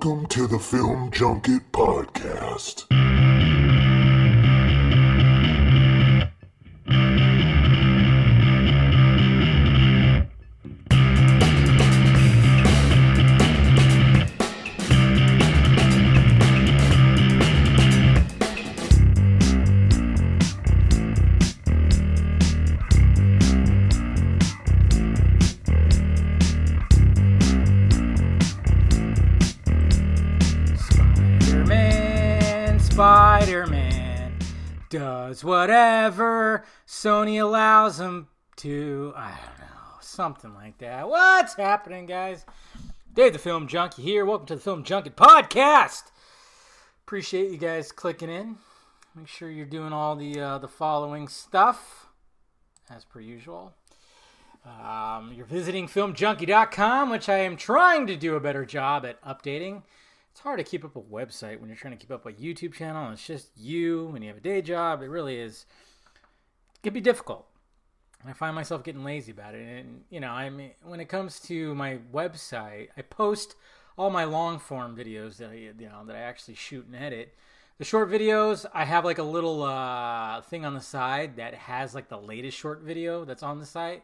Welcome to the Film Junket Podcast. Spider-Man does whatever Sony allows him to. I don't know, something like that. What's happening, guys? Dave the Film Junkie here. Welcome to the Film Junket Podcast. Appreciate you guys clicking in. Make sure you're doing all the following stuff, as per usual. You're visiting filmjunkie.com, which I am trying to do a better job at updating. It's hard to keep up a website when you're trying to keep up a YouTube channel and it's just you when you have a day job. It really is. It can be difficult. And I find myself getting lazy about it. And, you know, I mean, when it comes to my website, I post all my long form videos that I actually shoot and edit. The short videos, I have like a little thing on the side that has like the latest short video that's on the site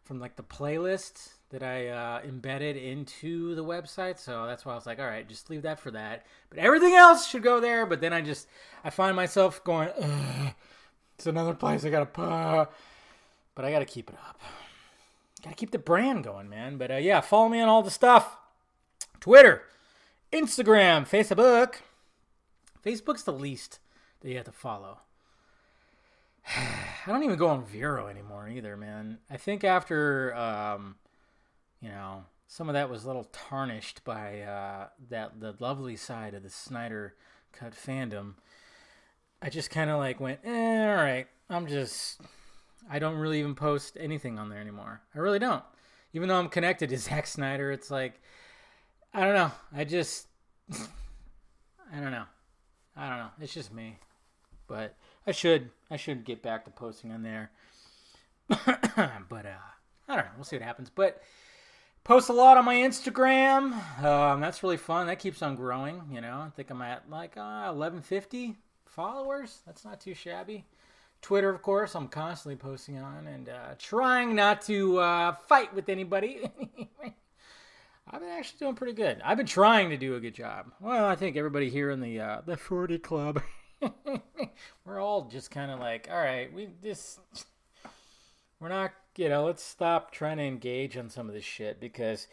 from like the playlist that I embedded into the website. So that's why I was like, all right, just leave that for that. But everything else should go there. But then I find myself going, it's another place I got to put. But I got to keep it up. Got to keep the brand going, man. But yeah, follow me on all the stuff. Twitter, Instagram, Facebook. Facebook's the least that you have to follow. I don't even go on Vero anymore either, man. I think after... some of that was a little tarnished by the lovely side of the Snyder Cut fandom. I just kind of like went, all right, I don't really even post anything on there anymore. I really don't. Even though I'm connected to Zack Snyder, it's like, I don't know. I don't know. It's just me. But I should get back to posting on there. But, I don't know. We'll see what happens. But... post a lot on my Instagram. That's really fun. That keeps on growing, you know. I think I'm at like 1150 followers. That's not too shabby. Twitter, of course, I'm constantly posting on and trying not to fight with anybody. I've been actually doing pretty good. I've been trying to do a good job. Well, I think everybody here in the 40 club, we're all just kind of like, all right, we're not, let's stop trying to engage on some of this shit because,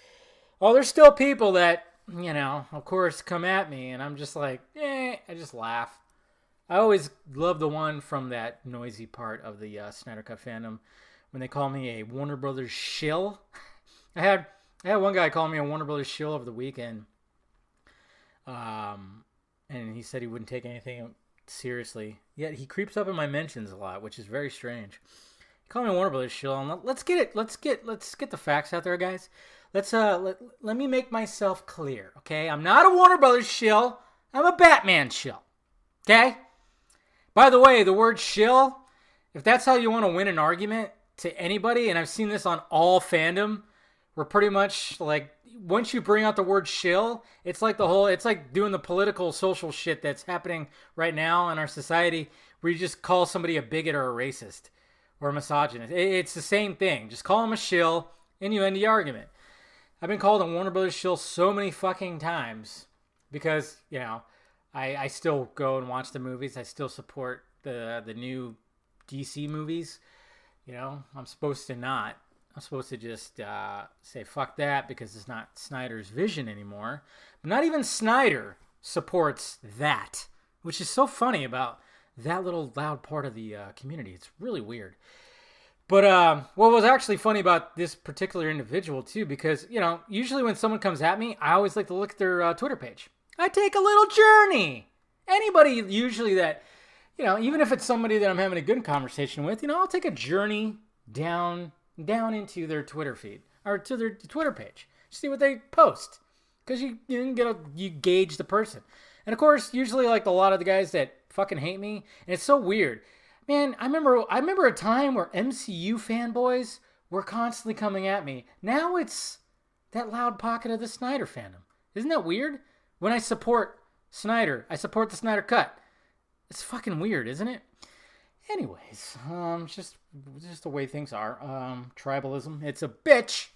there's still people that, of course, come at me and I'm just like, I just laugh. I always love the one from that noisy part of the Snyder Cut fandom when they call me a Warner Brothers shill. I had one guy call me a Warner Brothers shill over the weekend, and he said he wouldn't take anything seriously. Yet he creeps up in my mentions a lot, which is very strange. Call me Warner Brothers shill, and let's get the facts out there, guys. Let me make myself clear, okay? I'm not a Warner Brothers shill. I'm a Batman shill, okay? By the way, the word shill, if that's how you want to win an argument to anybody, and I've seen this on all fandom, we're pretty much like, once you bring out the word shill, it's like doing the political, social shit that's happening right now in our society, where you just call somebody a bigot or a racist. Or a misogynist. It's the same thing. Just call him a shill and you end the argument. I've been called a Warner Brothers shill so many fucking times because, I still go and watch the movies. I still support the new DC movies. I'm supposed to not. I'm supposed to just say fuck that because it's not Snyder's vision anymore. But not even Snyder supports that, which is so funny about that little loud part of the community. It's really weird. But what was actually funny about this particular individual, too, because, usually when someone comes at me, I always like to look at their Twitter page. I take a little journey. Anybody usually that, even if it's somebody that I'm having a good conversation with, I'll take a journey down into their Twitter feed or to their Twitter page. See what they post. Because you gauge the person. And of course, usually like a lot of the guys that fucking hate me, and it's so weird. Man, I remember a time where MCU fanboys were constantly coming at me. Now it's that loud pocket of the Snyder fandom. Isn't that weird? When I support Snyder, I support the Snyder Cut. It's fucking weird, isn't it? Anyways, just the way things are. Tribalism, it's a bitch.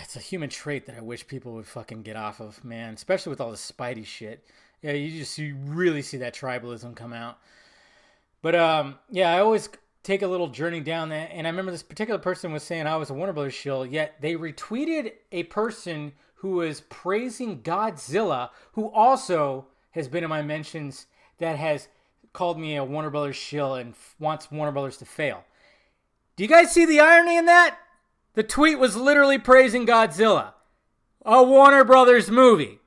It's a human trait that I wish people would fucking get off of, man. Especially with all the Spidey shit. Yeah, you really see that tribalism come out. But yeah, I always take a little journey down that. And I remember this particular person was saying I was a Warner Brothers shill, yet they retweeted a person who was praising Godzilla, who also has been in my mentions, that has called me a Warner Brothers shill and wants Warner Brothers to fail. Do you guys see the irony in that? The tweet was literally praising Godzilla, a Warner Brothers movie.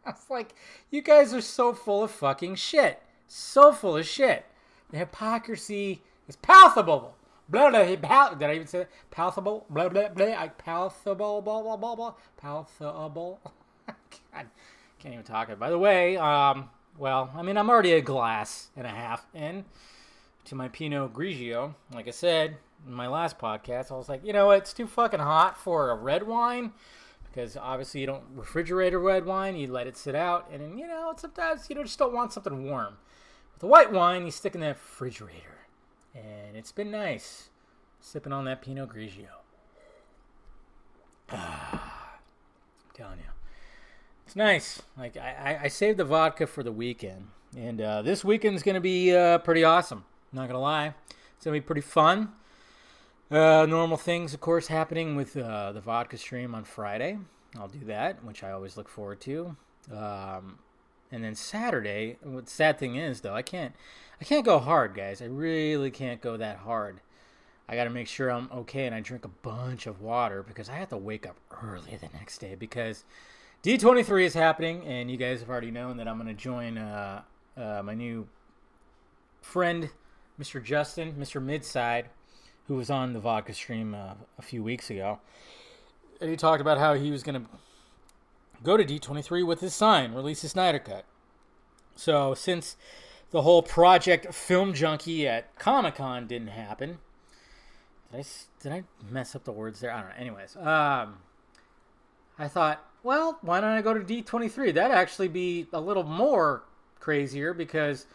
It's like, you guys are so full of fucking shit. So full of shit. The hypocrisy is palpable. Blah, blah, blah. Did I even say that? Palpable? Blah, blah, blah. Palpable, blah, blah, blah, blah. Palpable. God, can't even talk it. By the way, well, I mean, I'm already a glass and a half in to my Pinot Grigio. Like I said in my last podcast, I was like, you know what? It's too fucking hot for a red wine. Because obviously you don't refrigerate a red wine. You let it sit out. And then, you know, sometimes you just don't want something warm. With the white wine, you stick in the refrigerator. And it's been nice sipping on that Pinot Grigio. I'm telling you. It's nice. Like, I saved the vodka for the weekend. And this weekend's going to be pretty awesome. Not going to lie. It's going to be pretty fun. Normal things, of course, happening with the vodka stream on Friday. I'll do that, which I always look forward to. And then Saturday, what the sad thing is, though, I can't go hard, guys. I really can't go that hard. I got to make sure I'm okay and I drink a bunch of water because I have to wake up early the next day because D23 is happening, and you guys have already known that I'm going to join my new friend, Mr. Justin, Mr. Midside, who was on the vodka stream a few weeks ago. And he talked about how he was going to go to D23 with his sign, release his Snyder Cut. So since the whole Project Film Junkie at Comic-Con didn't happen, did I mess up the words there? I don't know. Anyways, I thought, well, why don't I go to D23? That'd actually be a little more crazier because,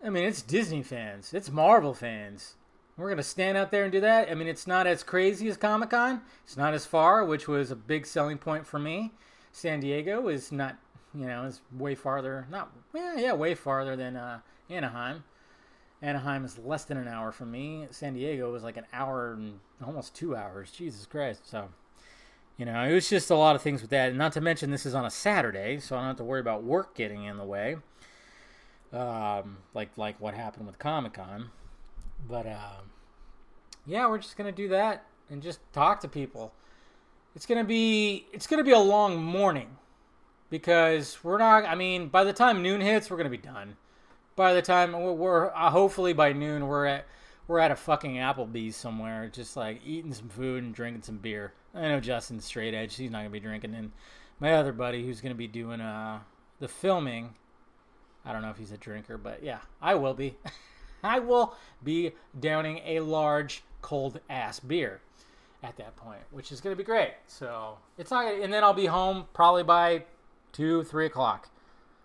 I mean, it's Disney fans. It's Marvel fans. We're going to stand out there and do that. I mean, it's not as crazy as Comic-Con. It's not as far, which was a big selling point for me. San Diego is not, you know, is way farther. Way farther than Anaheim. Anaheim is less than an hour from me. San Diego was like an hour and almost 2 hours. Jesus Christ. So, you know, it was just a lot of things with that. And not to mention this is on a Saturday, so I don't have to worry about work getting in the way. Like what happened with Comic-Con. But, yeah, we're just going to do that and just talk to people. It's going to be a long morning because by the time noon hits, we're going to be done. By the time we're hopefully by noon, we're at a fucking Applebee's somewhere, just like eating some food and drinking some beer. I know Justin's straight edge. He's not going to be drinking. And my other buddy who's going to be doing, the filming, I don't know if he's a drinker, but yeah, I will be. I will be downing a large cold-ass beer at that point, which is going to be great. So, it's not, and then I'll be home probably by 3 o'clock.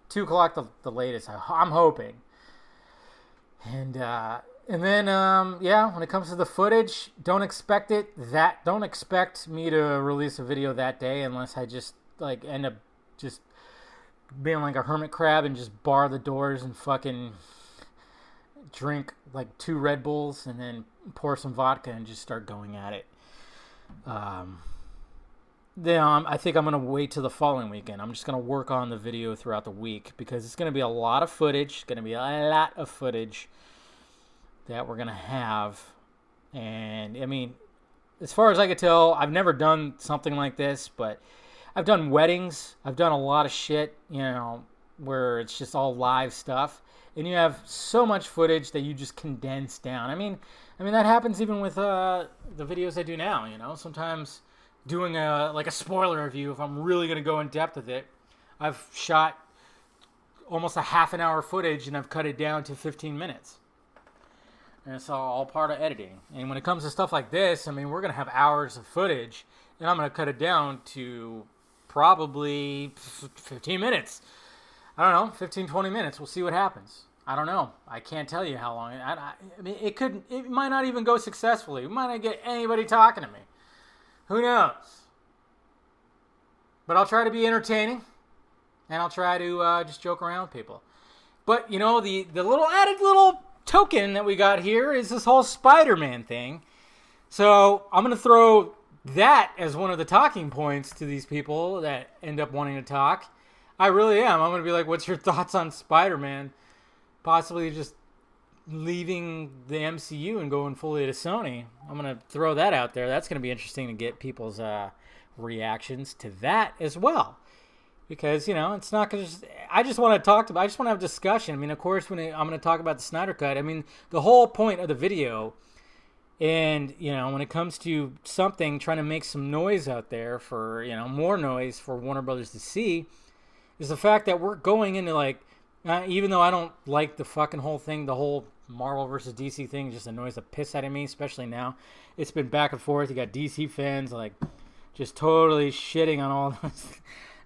2 o'clock the latest, I'm hoping. And then, when it comes to the footage, don't expect me to release a video that day unless I just, like, end up just being like a hermit crab and just bar the doors and fucking drink like 2 Red Bulls and then pour some vodka and just start going at it. Then I think I'm going to wait till the following weekend. I'm just going to work on the video throughout the week because it's going to be a lot of footage. It's going to be a lot of footage that we're going to have. And, I mean, as far as I could tell, I've never done something like this, but I've done weddings. I've done a lot of shit, you know, where it's just all live stuff. And you have so much footage that you just condense down. I mean that happens even with the videos I do now. You know, sometimes doing a spoiler review, if I'm really gonna go in depth with it, I've shot almost a half an hour footage and I've cut it down to 15 minutes. And it's all part of editing. And when it comes to stuff like this, I mean, we're gonna have hours of footage, and I'm gonna cut it down to probably 15 minutes. I don't know, 15, 20 minutes. We'll see what happens. I don't know. I can't tell you how long. I mean, it might not even go successfully. We might not get anybody talking to me. Who knows? But I'll try to be entertaining, and I'll try to just joke around with people. But, you know, the little added little token that we got here is this whole Spider-Man thing. So I'm going to throw that as one of the talking points to these people that end up wanting to talk. I really am. I'm going to be like, what's your thoughts on Spider-Man possibly just leaving the MCU and going fully to Sony? I'm going to throw that out there. That's going to be interesting to get people's reactions to that as well. Because, you know, it's not going to I just want to I just want to have a discussion. I mean, of course, I'm going to talk about the Snyder Cut. I mean, the whole point of the video, and, you know, when it comes to something trying to make some noise out there for, you know, more noise for Warner Brothers to see, is the fact that we're going into, like, even though I don't like the fucking whole thing, the whole Marvel versus DC thing just annoys the piss out of me, especially now. It's been back and forth. You got DC fans, like, just totally shitting on all this.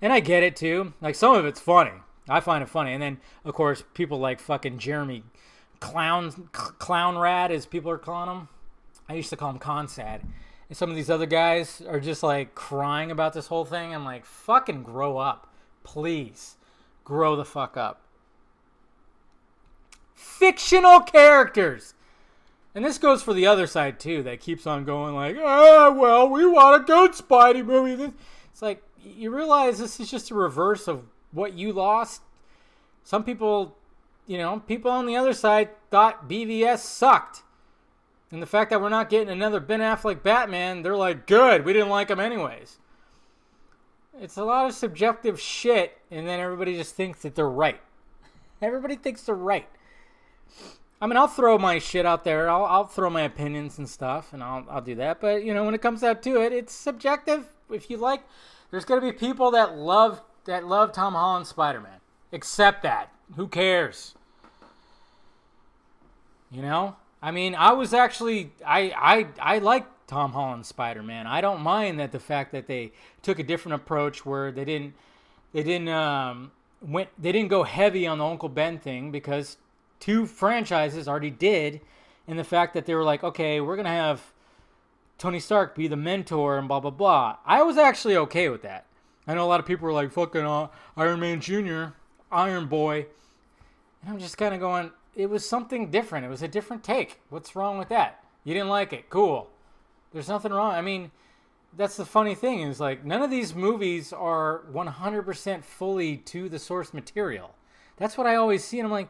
And I get it, too. Like, some of it's funny. I find it funny. And then, of course, people like fucking Jeremy Clown Rad, as people are calling him. I used to call him Consad. And some of these other guys are just, like, crying about this whole thing. I'm like, fucking grow up. Please. Grow the fuck up. Fictional characters. And this goes for the other side, too, that keeps on going like, well, we want a good Spidey movie. It's like, you realize this is just a reverse of what you lost. Some people, you know, people on the other side thought BVS sucked. And the fact that we're not getting another Ben Affleck Batman, they're like, good, we didn't like him anyways. It's a lot of subjective shit, and then everybody just thinks that they're right. Everybody thinks they're right. I mean, I'll throw my shit out there. I'll throw my opinions and stuff, and I'll do that. But, you know, when it comes out to it, it's subjective. If you like, there's going to be people that love Tom Holland's Spider-Man. Accept that. Who cares? You know? I mean, I was actually, I like Tom Holland's Spider-Man. I don't mind that the fact that they took a different approach where they didn't go heavy on the Uncle Ben thing, because 2 franchises already did, and the fact that they were like, okay, we're going to have Tony Stark be the mentor and blah, blah, blah. I was actually okay with that. I know a lot of people were like, fucking Iron Man Jr., Iron Boy. And I'm just kind of going, it was something different. It was a different take. What's wrong with that? You didn't like it. Cool. There's nothing wrong. I mean, that's the funny thing is, like, none of these movies are 100% fully to the source material. That's what I always see. And I'm like,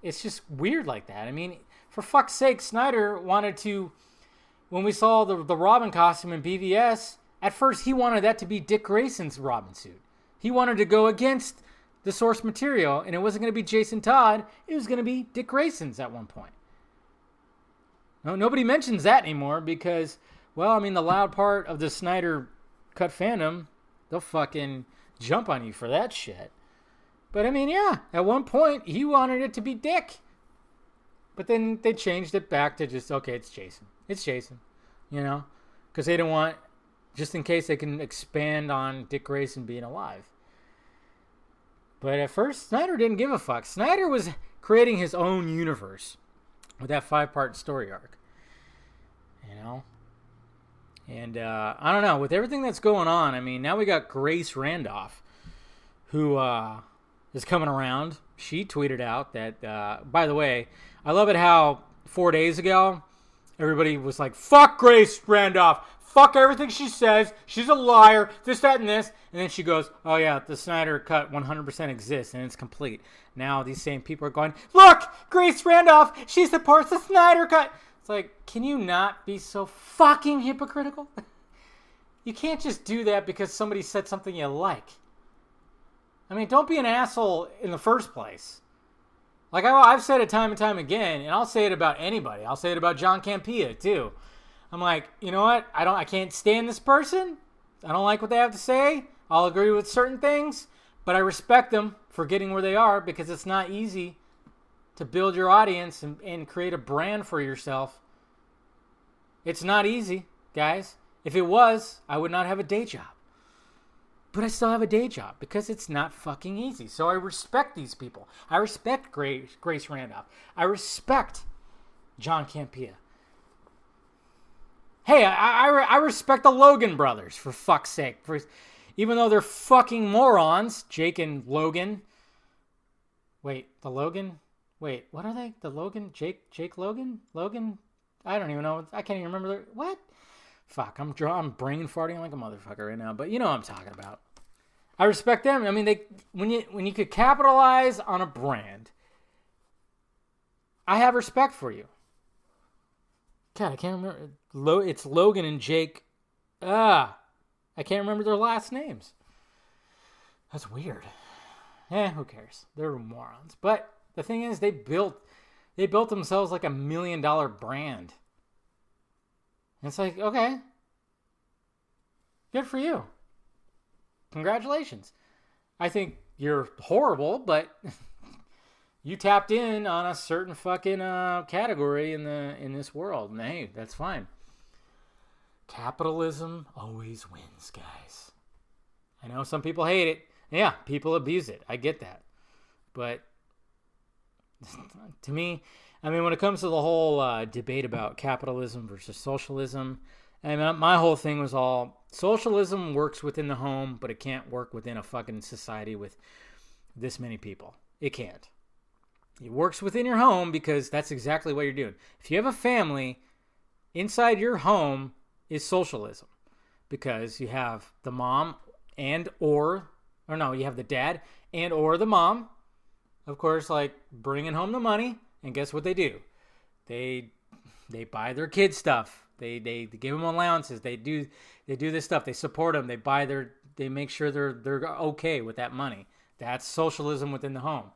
it's just weird like that. I mean, for fuck's sake, Snyder wanted to, when we saw the Robin costume in BVS, at first he wanted that to be Dick Grayson's Robin suit. He wanted to go against the source material, and it wasn't going to be Jason Todd. It was going to be Dick Grayson's at one point. No, nobody mentions that anymore because, well, I mean, the loud part of the Snyder Cut fandom, they'll fucking jump on you for that shit. But, I mean, yeah, at one point, he wanted it to be Dick. But then they changed it back to just, okay, it's Jason. It's Jason, you know? Because they don't want, just in case they can expand on Dick Grayson being alive. But at first, Snyder didn't give a fuck. Snyder was creating his own universe with that 5-part story arc. You know? And, I don't know, with everything that's going on, I mean, now we got Grace Randolph, who, is coming around. She tweeted out that, by the way, I love it how 4 days ago, everybody was like, fuck Grace Randolph. Fuck everything she says. She's a liar. This, that, and this. And then she goes, oh yeah, the Snyder Cut 100% exists and it's complete. Now these same people are going, look, Grace Randolph, she supports the Snyder Cut. It's like, can you not be so fucking hypocritical? You can't just do that because somebody said something you like. I mean, don't be an asshole in the first place. Like I've said it time and time again, and I'll say it about anybody. I'll say it about John Campea too. I'm like, you know what? I can't stand this person. I don't like what they have to say. I'll agree with certain things, but I respect them for getting where they are because it's not easy to build your audience and create a brand for yourself. It's not easy, guys. If it was, I would not have a day job. But I still have a day job because it's not fucking easy. So I respect these people. I respect Grace Randolph. I respect John Campea. Hey, I respect the Logan brothers, for fuck's sake. Even though they're fucking morons, Jake and Logan. Wait, the Logan? Wait, what are they? The Logan? Jake Logan? Logan? I don't even know. I can't even remember. What? Fuck, I'm brain farting like a motherfucker right now. But you know what I'm talking about. I respect them. I mean, when you could capitalize on a brand, I have respect for you. God, I can't remember. It's Logan and Jake. I can't remember their last names. That's weird. Who cares? They're morons. But the thing is, they built themselves like $1 million brand. And it's like, okay, good for you. Congratulations. I think you're horrible, but you tapped in on a certain fucking category in this world. And hey, that's fine. Capitalism always wins, guys. I know some people hate it. Yeah, people abuse it. I get that. But to me, I mean, when it comes to the whole debate about capitalism versus socialism, I mean, my whole thing was all socialism works within the home, but it can't work within a fucking society with this many people. It can't. It works within your home because that's exactly what you're doing. If you have a family, inside your home is socialism because you have the mom you have the dad and or the mom, of course, like bringing home the money. And guess what they do? They buy their kids stuff. They give them allowances. They do this stuff. They support them. They make sure they're okay with that money. That's socialism within the home.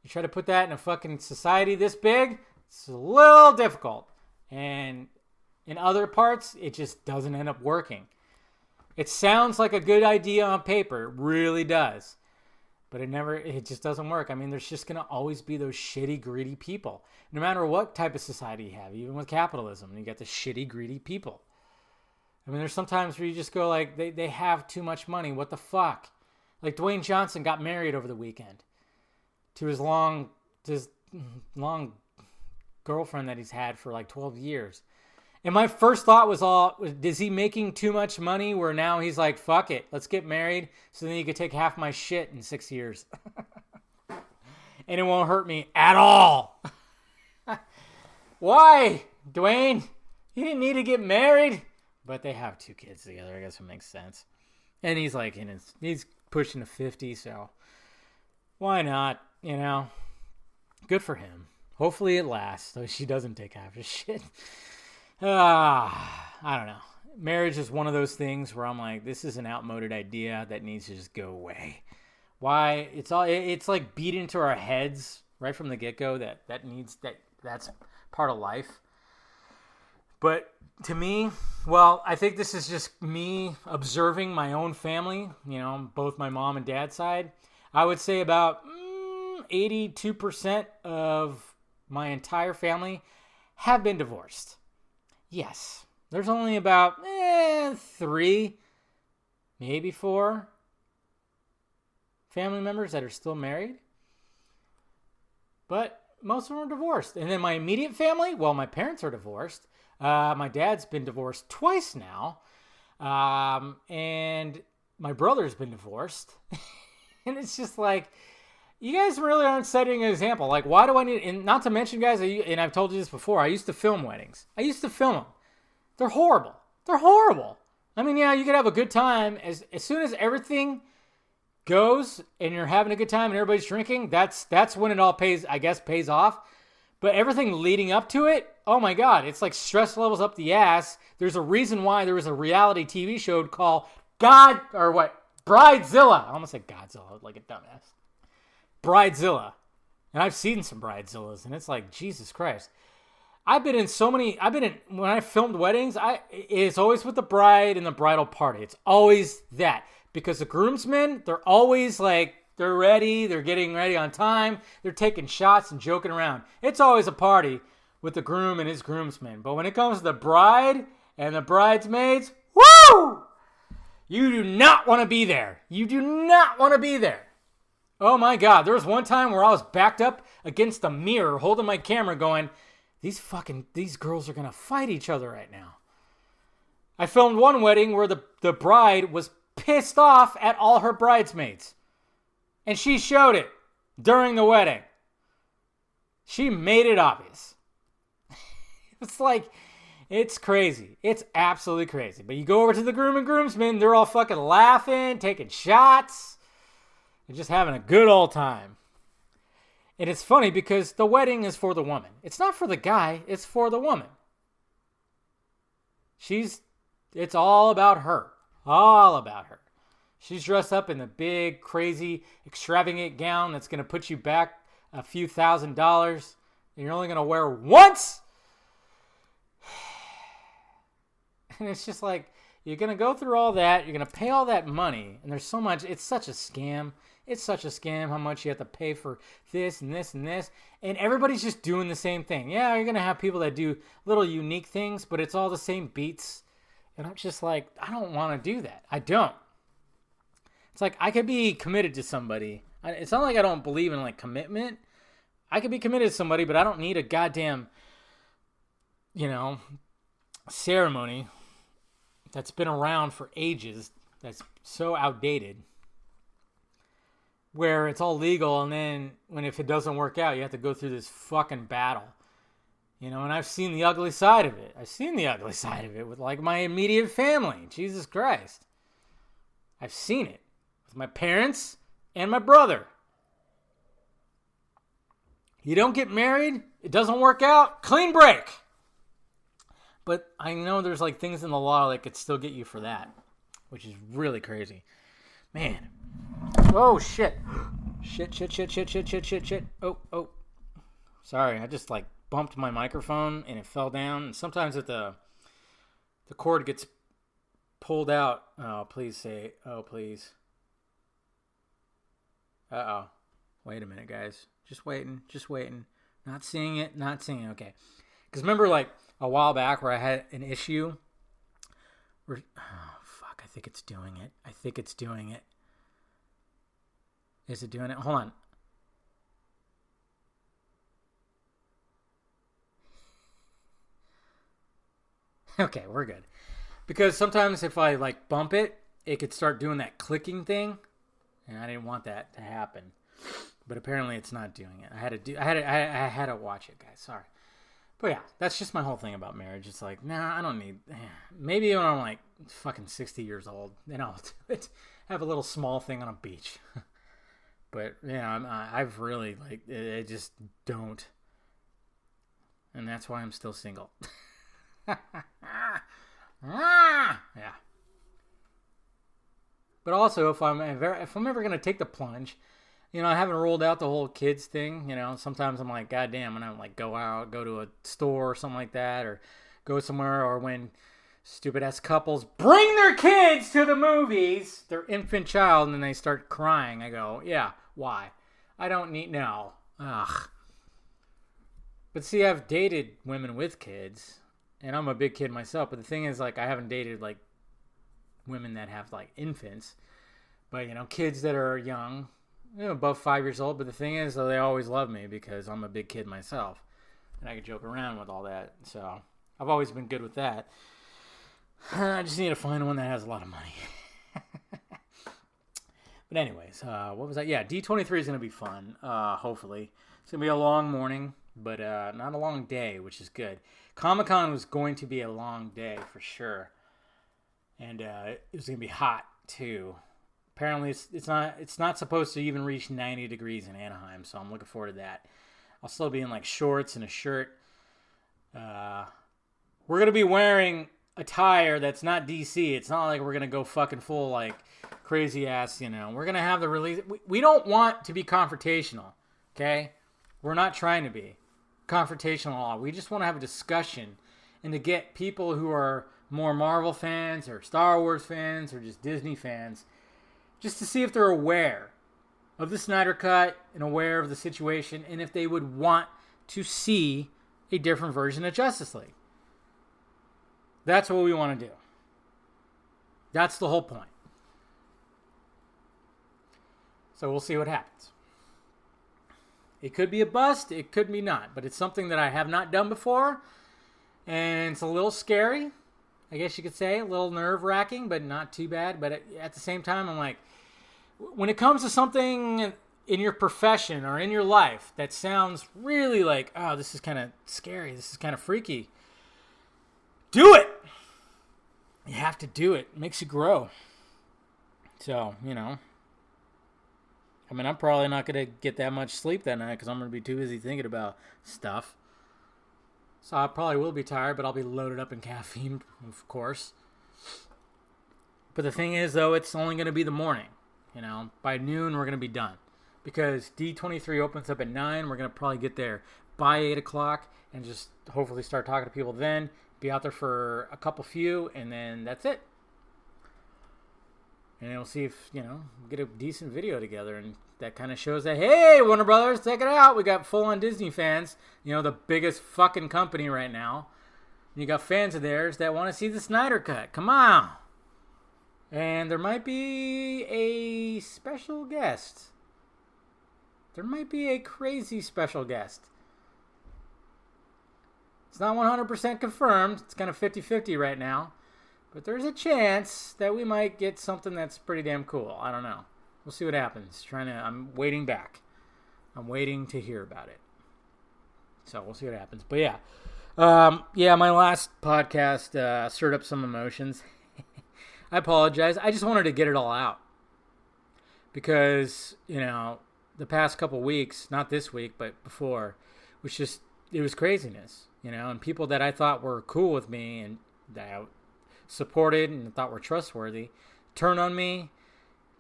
You try to put that in a fucking society this big, it's a little difficult. And in other parts, it just doesn't end up working. It sounds like a good idea on paper. It really does. But it just doesn't work. I mean, there's just going to always be those shitty, greedy people. No matter what type of society you have, even with capitalism, you got the shitty, greedy people. I mean, there's sometimes where you just go like, they have too much money. What the fuck? Like Dwayne Johnson got married over the weekend to his long girlfriend that he's had for like 12 years. And my first thought was is he making too much money where now he's like, fuck it, let's get married so then you can take half my shit in 6 years. And it won't hurt me at all. Why, Dwayne? You didn't need to get married. But they have 2 kids together, I guess it makes sense. And he's like, he's pushing to 50, so why not, you know? Good for him. Hopefully it lasts, so she doesn't take half his shit. I don't know. Marriage is one of those things where I'm like, this is an outmoded idea that needs to just go away. Why? It's like beat into our heads right from the get-go that's part of life. But to me, well, I think this is just me observing my own family, you know, both my mom and dad's side. I would say about 82% of my entire family have been divorced. Yes. There's only about 3, maybe 4 family members that are still married. But most of them are divorced. And then my immediate family, well, my parents are divorced. My dad's been divorced twice now. And my brother's been divorced. And it's just like, you guys really aren't setting an example. Like, why do I need... And not to mention, guys, and I've told you this before, I used to film weddings. I used to film them. They're horrible. They're horrible. I mean, yeah, you could have a good time. As soon as everything goes and you're having a good time and everybody's drinking, that's when it all pays off. But everything leading up to it, oh my God, it's like stress levels up the ass. There's a reason why there was a reality TV show called Bridezilla. I almost said Godzilla like a dumbass. Bridezilla. And I've seen some Bridezillas, and it's like, Jesus Christ. When I filmed weddings, it's always with the bride and the bridal party. It's always that. Because the groomsmen, they're always like, they're ready, they're getting ready on time, they're taking shots and joking around. It's always a party with the groom and his groomsmen. But when it comes to the bride and the bridesmaids, woo! You do not want to be there. You do not want to be there. Oh my God. There was one time where I was backed up against the mirror holding my camera going, these girls are going to fight each other right now. I filmed one wedding where the bride was pissed off at all her bridesmaids. And she showed it during the wedding. She made it obvious. It's like, it's crazy. It's absolutely crazy. But you go over to the groom and groomsmen, they're all fucking laughing, taking shots, and just having a good old time. And it's funny because the wedding is for the woman. It's not for the guy, it's for the woman. It's all about her. All about her. She's dressed up in the big, crazy, extravagant gown that's going to put you back a few $1,000s. And you're only going to wear once. And it's just like, you're going to go through all that. You're going to pay all that money. And there's so much. It's such a scam. It's such a scam how much you have to pay for this and this and this. And everybody's just doing the same thing. Yeah, you're going to have people that do little unique things, but it's all the same beats. And I'm just like, I don't want to do that. I don't. It's like, I could be committed to somebody. It's not like I don't believe in, like, commitment. I could be committed to somebody, but I don't need a goddamn, ceremony that's been around for ages, that's so outdated, where it's all legal, and then if it doesn't work out, you have to go through this fucking battle. And I've seen the ugly side of it. I've seen the ugly side of it with, like, my immediate family. Jesus Christ. I've seen it with my parents and my brother. You don't get married, it doesn't work out, clean break. But I know there's, like, things in the law that could still get you for that, which is really crazy. Man. Oh, shit. Shit. Oh. Sorry, I just, like, bumped my microphone and it fell down. And sometimes if the cord gets pulled out, oh, please. Uh-oh. Wait a minute, guys. Just waiting. Not seeing it. Okay. Because remember, like, a while back where I had an issue where, I think it's doing it. Is it doing it? Hold on. Okay, we're good. Because sometimes if I, like, bump it, it could start doing that clicking thing, and I didn't want that to happen. But apparently it's not doing it. I had to watch it, guys. Sorry. But yeah, that's just my whole thing about marriage. It's like, nah, I don't need. Maybe when I'm like fucking 60 years old, then I'll do it. Have a little small thing on a beach. But yeah, I've really like I just don't, and that's why I'm still single. Yeah. But also, if I'm ever gonna take the plunge, I haven't rolled out the whole kids thing. Sometimes I'm like, goddamn, when I like go to a store or something like that, or go somewhere, or when stupid ass couples bring their kids to the movies, their infant child, and then they start crying. I go, yeah, why? I don't need no. Ugh. But see, I've dated women with kids, and I'm a big kid myself. But the thing is, like, I haven't dated like women that have like infants, but kids that are young. Above 5 years old, but the thing is, though, they always love me because I'm a big kid myself, and I can joke around with all that. So I've always been good with that. I just need to find one that has a lot of money. But anyways, what was that? Yeah, D23 is going to be fun, hopefully. It's going to be a long morning, but not a long day, which is good. Comic-Con was going to be a long day for sure, and it was going to be hot, too. Apparently, it's not supposed to even reach 90 degrees in Anaheim, so I'm looking forward to that. I'll still be in like shorts and a shirt. We're gonna be wearing attire that's not DC. It's not like we're gonna go fucking full like crazy ass. We're gonna have the release. We don't want to be confrontational, okay? We're not trying to be confrontational at all. We just want to have a discussion and to get people who are more Marvel fans or Star Wars fans or just Disney fans, just to see if they're aware of the Snyder Cut and aware of the situation, and if they would want to see a different version of Justice League. That's what we want to do. That's the whole point. So we'll see what happens. It could be a bust. It could be not. But it's something that I have not done before. And it's a little scary, I guess you could say. A little nerve-wracking, but not too bad. But at the same time, I'm like, when it comes to something in your profession or in your life that sounds really like, oh, this is kind of scary, this is kind of freaky, do it. You have to do it. It makes you grow. So, I mean, I'm probably not going to get that much sleep that night because I'm going to be too busy thinking about stuff. So I probably will be tired, but I'll be loaded up in caffeine, of course. But the thing is, though, it's only going to be the morning. By noon, we're going to be done. Because D23 opens up at 9. We're going to probably get there by 8 o'clock and just hopefully start talking to people then. Be out there for a few, and then that's it. And we'll see if, get a decent video together. And that kind of shows that, hey, Warner Brothers, check it out. We got full-on Disney fans. The biggest fucking company right now. And you got fans of theirs that want to see the Snyder Cut. Come on. And there might be a special guest. There might be a crazy special guest. It's not 100% confirmed. It's kind of 50-50 right now. But there's a chance that we might get something that's pretty damn cool. I don't know. We'll see what happens. I'm waiting back. I'm waiting to hear about it. So we'll see what happens. But yeah. My last podcast stirred up some emotions. I apologize. I just wanted to get it all out. Because, the past couple weeks, not this week, but before, it was craziness. And people that I thought were cool with me and that I supported and thought were trustworthy turned on me,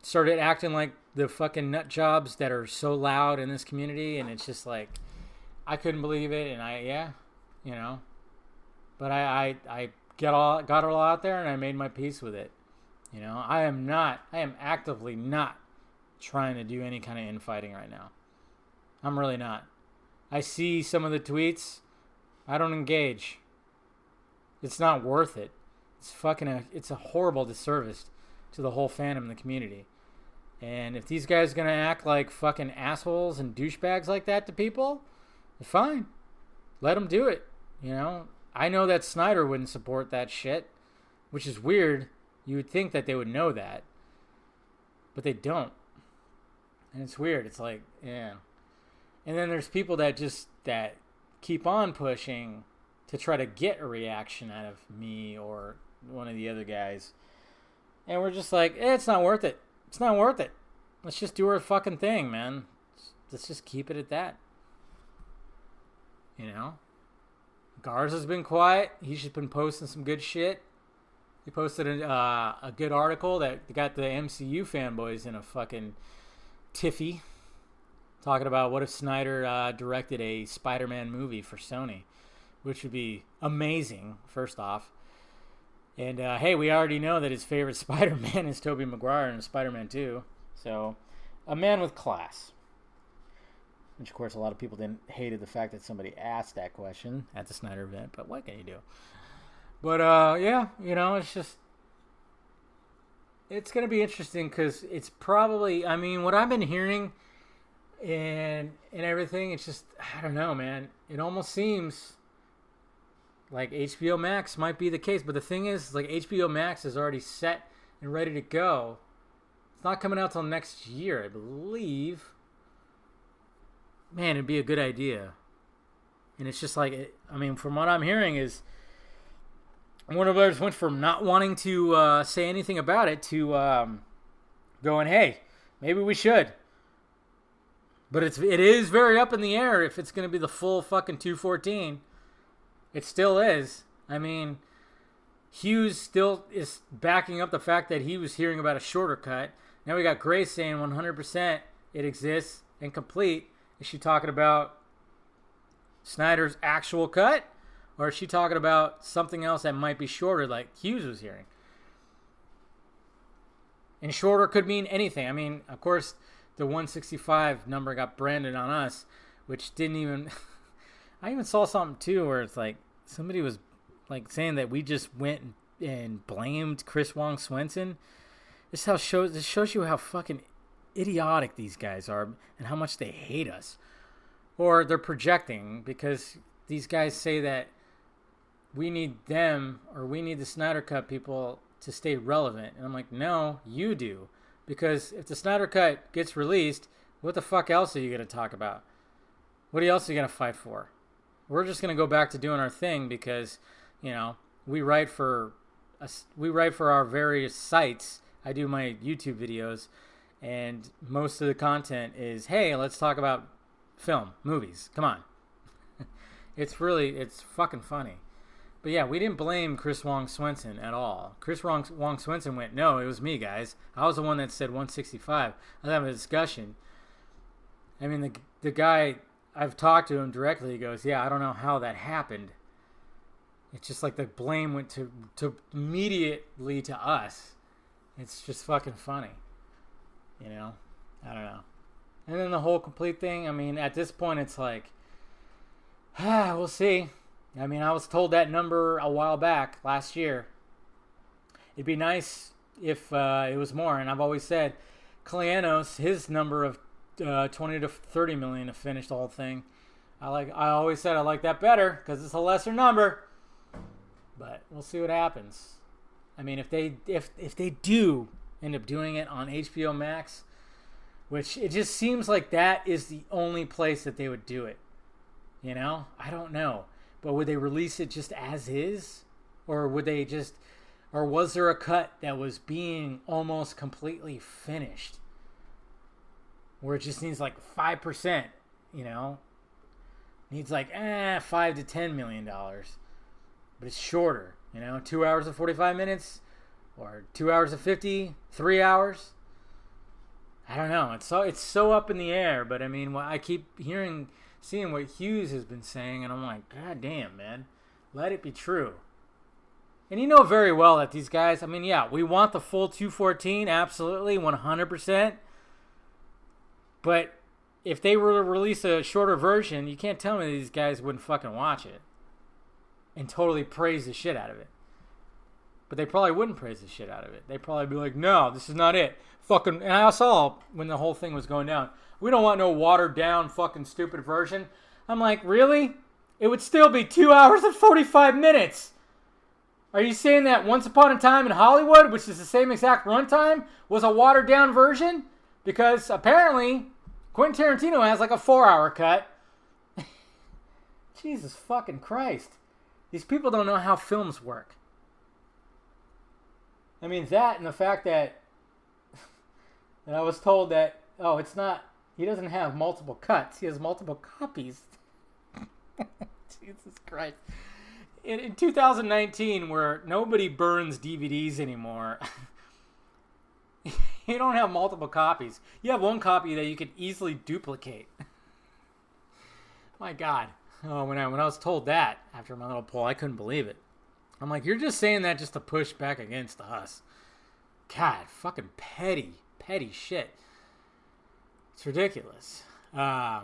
started acting like the fucking nut jobs that are so loud in this community, and it's just like, I couldn't believe it, and but I got it all out there, and I made my peace with it. I am actively not trying to do any kind of infighting right now. I'm really not. I see some of the tweets. I don't engage. It's not worth it. It's a horrible disservice to the whole fandom and the community. And if these guys are going to act like fucking assholes and douchebags like that to people, fine. Let them do it. I know that Snyder wouldn't support that shit, which is weird. You would think that they would know that, but they don't. And it's weird. It's like, yeah. And then there's people that keep on pushing to try to get a reaction out of me or one of the other guys. And we're just like, it's not worth it. It's not worth it. Let's just do our fucking thing, man. Let's just keep it at that. Garza's been quiet. He's just been posting some good shit. He posted a good article that got the MCU fanboys in a fucking tiffy, talking about what if Snyder directed a Spider-Man movie for Sony, which would be amazing, first off. And hey, we already know that his favorite Spider-Man is Tobey Maguire in Spider-Man 2. So, a man with class. Which, of course, a lot of people hated the fact that somebody asked that question at the Snyder event. But what can you do? But, it's going to be interesting because it's probably, what I've been hearing and everything, it's just, I don't know, man. It almost seems like HBO Max might be the case. But the thing is, like, HBO Max is already set and ready to go. It's not coming out till next year, I believe. Man, it'd be a good idea. And it's just like, from what I'm hearing is Warner Brothers went from not wanting to say anything about it to going, hey, maybe we should. But it is very up in the air if it's going to be the full fucking 214. It still is. Hughes still is backing up the fact that he was hearing about a shorter cut. Now we got Grace saying 100% it exists and complete. Is she talking about Snyder's actual cut? Or is she talking about something else that might be shorter like Hughes was hearing? And shorter could mean anything. Of course, the 165 number got branded on us, which didn't even... I even saw something, too, where it's like somebody was like saying that we just went and blamed Chris Wong Swenson. This shows you how fucking idiotic these guys are and how much they hate us. Or they're projecting because these guys say that we need them or we need the Snyder Cut people to stay relevant. And I'm like, no, you do. Because if the Snyder Cut gets released, what the fuck else are you going to talk about? What else are you going to fight for? We're just going to go back to doing our thing because, you know, we write for our various sites. I do my YouTube videos, and most of the content is, hey, let's talk about film, movies. Come on. It's fucking funny. But yeah, we didn't blame Chris Wong Swenson at all. Chris Wong Swenson went, no, it was me, guys. I was the one that said 165. I was having a discussion. I mean, the guy, I've talked to him directly. He goes, yeah, I don't know how that happened. It's just like the blame went to immediately to us. It's just fucking funny. You know? I don't know. And then the whole complete thing, I mean, at this point, it's like, we'll see. I mean, I was told that number a while back, last year. It'd be nice if it was more. And I've always said, Kalianos, his number of 20 to 30 million to finish the whole thing. I always said I like that better because it's a lesser number. But we'll see what happens. I mean, if they do end up doing it on HBO Max, which it just seems like that is the only place that they would do it. You know? I don't know. But would they release it just as is? Or was there a cut that was being almost completely finished? Where it just needs like 5%, you know? Needs like, $5 to $10 million. But it's shorter, you know? 2 hours and 45 minutes? Or 2 hours and 50? 3 hours? I don't know. It's so up in the air. But I mean, I keep seeing what Hughes has been saying, and I'm like, God damn, man. Let it be true. And you know very well that these guys, I mean, yeah, we want the full 214, absolutely, 100%. But if they were to release a shorter version, you can't tell me these guys wouldn't fucking watch it and totally praise the shit out of it. But they probably wouldn't praise the shit out of it. They'd probably be like, no, this is not it. Fucking, and I saw when the whole thing was going down, we don't want no watered down fucking stupid version. I'm like, really? It would still be 2 hours and 45 minutes. Are you saying that Once Upon a Time in Hollywood, which is the same exact runtime, was a watered down version? Because apparently Quentin Tarantino has like a 4-hour cut. Jesus fucking Christ. These people don't know how films work. I mean, that and the fact that I was told that, it's not, he doesn't have multiple cuts. He has multiple copies. Jesus Christ. In 2019, where nobody burns DVDs anymore, you don't have multiple copies. You have one copy that you can easily duplicate. My God. Oh, when I was told that after my little poll, I couldn't believe it. I'm like, you're just saying that just to push back against us. God, fucking petty shit. It's ridiculous. Yeah.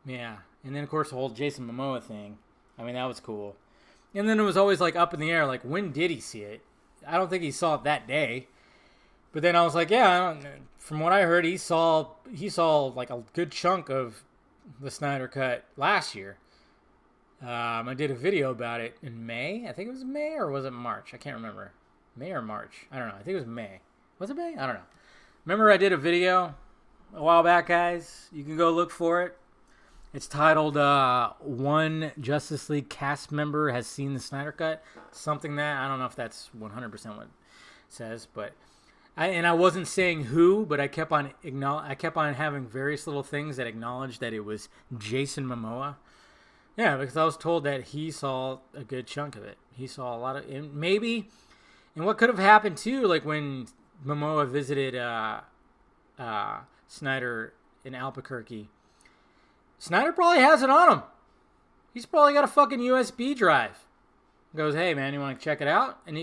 And then, of course, the whole Jason Momoa thing. I mean, that was cool. And then it was always, like, up in the air. Like, when did he see it? I don't think he saw it that day. But then I was like, yeah, from what I heard, he saw like, a good chunk of the Snyder Cut last year. I did a video about it in May. I think it was May, or was it March? I can't remember. May or March. I don't know. I think it was May. Was it May? I don't know. Remember I did a video a while back, guys? You can go look for it. It's titled, One Justice League Cast Member Has Seen the Snyder Cut. Something that, I don't know if that's 100% what it says, but I wasn't saying who, but I kept on having various little things that acknowledged that it was Jason Momoa. Yeah, because I was told that he saw a good chunk of it. He saw a lot of, and what could have happened too, like when Momoa visited Snyder in Albuquerque. Snyder probably has it on him. He's probably got a fucking USB drive. Goes, hey man, you want to check it out? And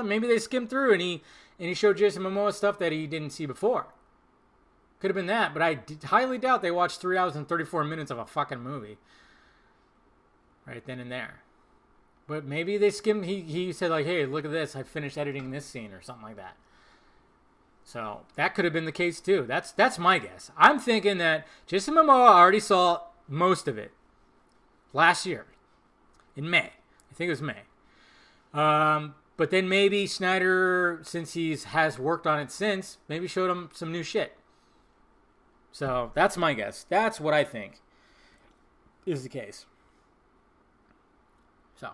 maybe they skimmed through and he showed Jason Momoa stuff that he didn't see before. Could have been that, but I highly doubt they watched 3 hours and 34 minutes of a fucking movie. Right then and there. But maybe they skimmed, he said like, hey, look at this, I finished editing this scene or something like that. So that could have been the case too. That's my guess. I'm thinking that Jason Momoa already saw most of it last year in May. I think it was May. But then maybe Snyder, since has worked on it since, maybe showed him some new shit. So that's my guess. That's what I think is the case. So,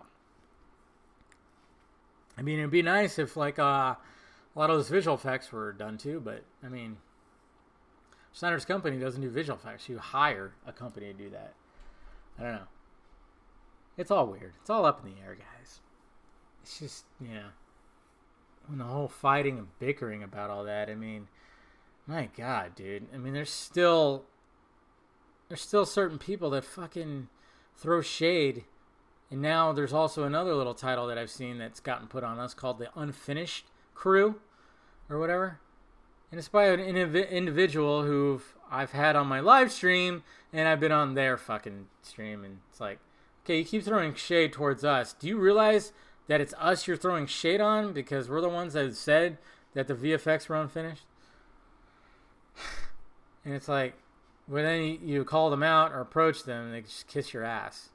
I mean, it'd be nice if like a lot of those visual effects were done too. But I mean, Snyder's company doesn't do visual effects. You hire a company to do that. I don't know. It's all weird. It's all up in the air, guys. It's just, when the whole fighting and bickering about all that, I mean, my God, dude. I mean, there's still certain people that fucking throw shade. And now there's also another little title that I've seen that's gotten put on us called The Unfinished Crew or whatever. And it's by an individual who I've had on my live stream, and I've been on their fucking stream. And it's like, okay, you keep throwing shade towards us. Do you realize that it's us you're throwing shade on because we're the ones that said that the VFX were unfinished? And it's like, when then you call them out or approach them, they just kiss your ass.